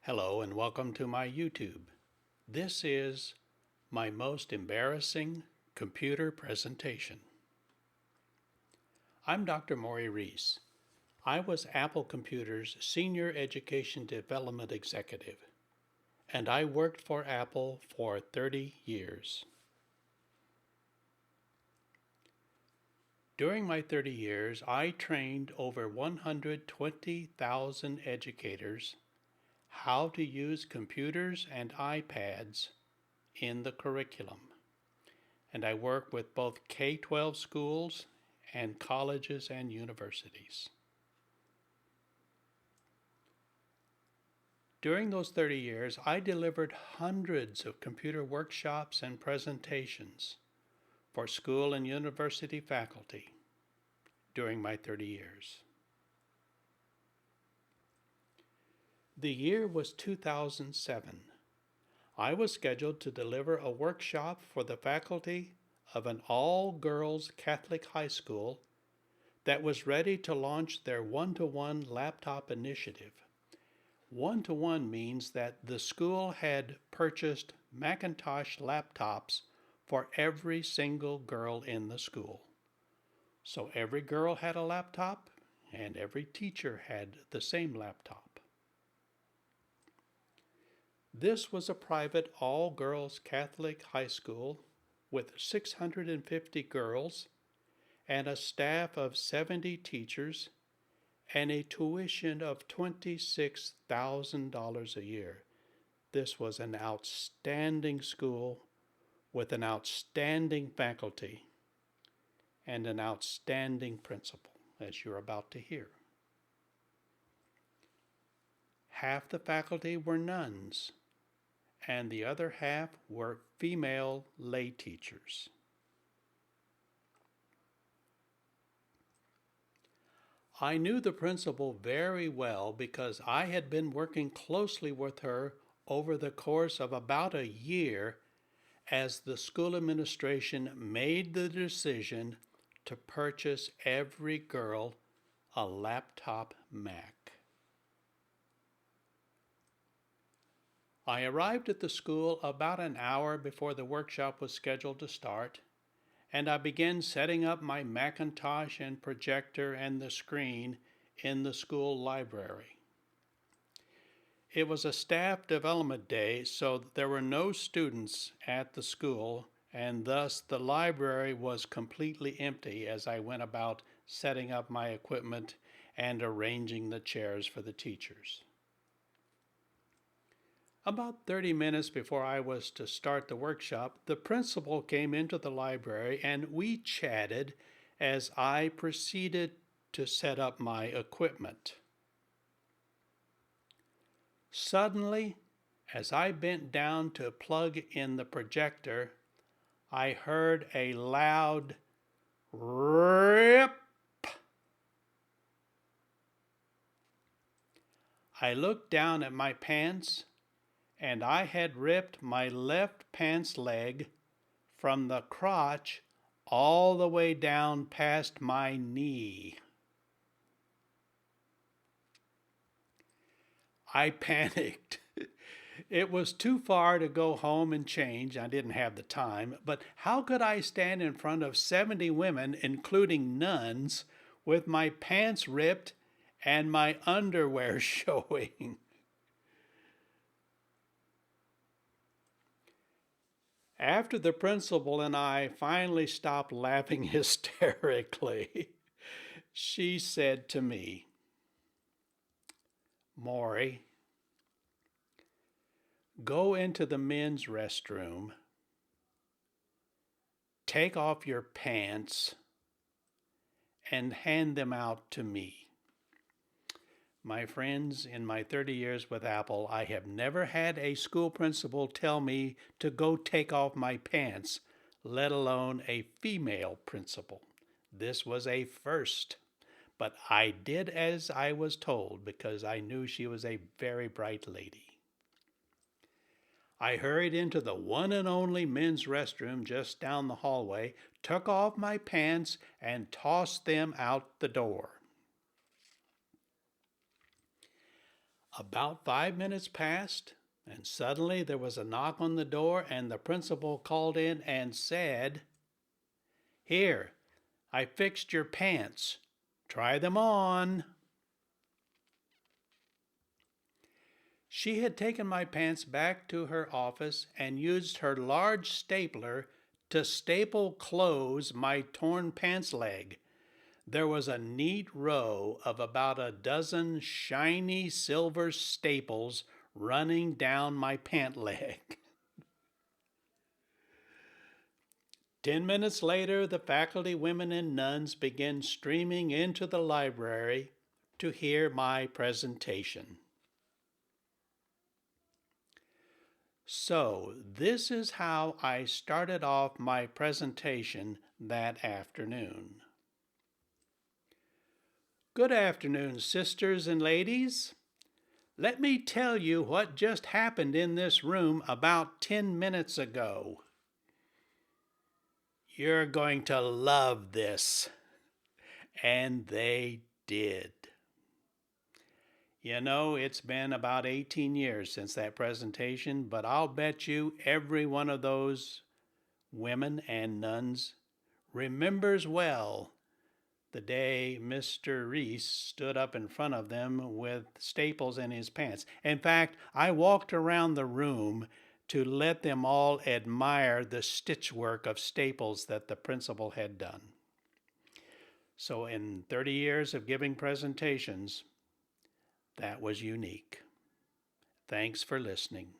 Hello and welcome to my YouTube. This is my most embarrassing computer presentation. I'm Dr. Maury Reese. I was Apple Computer's Senior Education Development Executive, and I worked for Apple for 30 years. During my 30 years, I trained over 120,000 educators how to use computers and iPads in the curriculum. And I work with both K-12 schools and colleges and universities. During those 30 years, I delivered hundreds of computer workshops and presentations for school and university faculty during my 30 years. The year was 2007. I was scheduled to deliver a workshop for the faculty of an all-girls Catholic high school that was ready to launch their one-to-one laptop initiative. One-to-one means that the school had purchased Macintosh laptops for every single girl in the school. So every girl had a laptop and every teacher had the same laptop. This was a private all-girls Catholic high school with 650 girls and a staff of 70 teachers and a tuition of $26,000 a year. This was an outstanding school with an outstanding faculty and an outstanding principal, as you're about to hear. Half the faculty were nuns, and the other half were female lay teachers. I knew the principal very well because I had been working closely with her over the course of about a year as the school administration made the decision to purchase every girl a laptop Mac. I arrived at the school about an hour before the workshop was scheduled to start, and I began setting up my Macintosh and projector and the screen in the school library. It was a staff development day, so there were no students at the school, and thus the library was completely empty as I went about setting up my equipment and arranging the chairs for the teachers. About 30 minutes before I was to start the workshop, the principal came into the library and we chatted as I proceeded to set up my equipment. Suddenly, as I bent down to plug in the projector, I heard a loud rip. I looked down at my pants and I had ripped my left pants leg from the crotch all the way down past my knee. I panicked. It was too far to go home and change. I didn't have the time, but how could I stand in front of 70 women, including nuns, with my pants ripped and my underwear showing? After the principal and I finally stopped laughing hysterically, she said to me, "Maury, go into the men's restroom, take off your pants, and hand them out to me." My friends, in my 30 years with Apple, I have never had a school principal tell me to go take off my pants, let alone a female principal. This was a first, but I did as I was told because I knew she was a very bright lady. I hurried into the one and only men's restroom just down the hallway, took off my pants, and tossed them out the door. About 5 minutes passed, and suddenly there was a knock on the door, and the principal called in and said, "Here, I fixed your pants. Try them on." She had taken my pants back to her office and used her large stapler to staple close my torn pants leg. There was a neat row of about a dozen shiny silver staples running down my pant leg. 10 minutes later, the faculty women and nuns began streaming into the library to hear my presentation. So, this is how I started off my presentation that afternoon. Good afternoon, sisters and ladies. Let me tell you what just happened in this room about 10 minutes ago. You're going to love this. And they did. You know, it's been about 18 years since that presentation, but I'll bet you every one of those women and nuns remembers well the day Mr. Reese stood up in front of them with staples in his pants. In fact, I walked around the room to let them all admire the stitchwork of staples that the principal had done. So in 30 years of giving presentations, that was unique. Thanks for listening.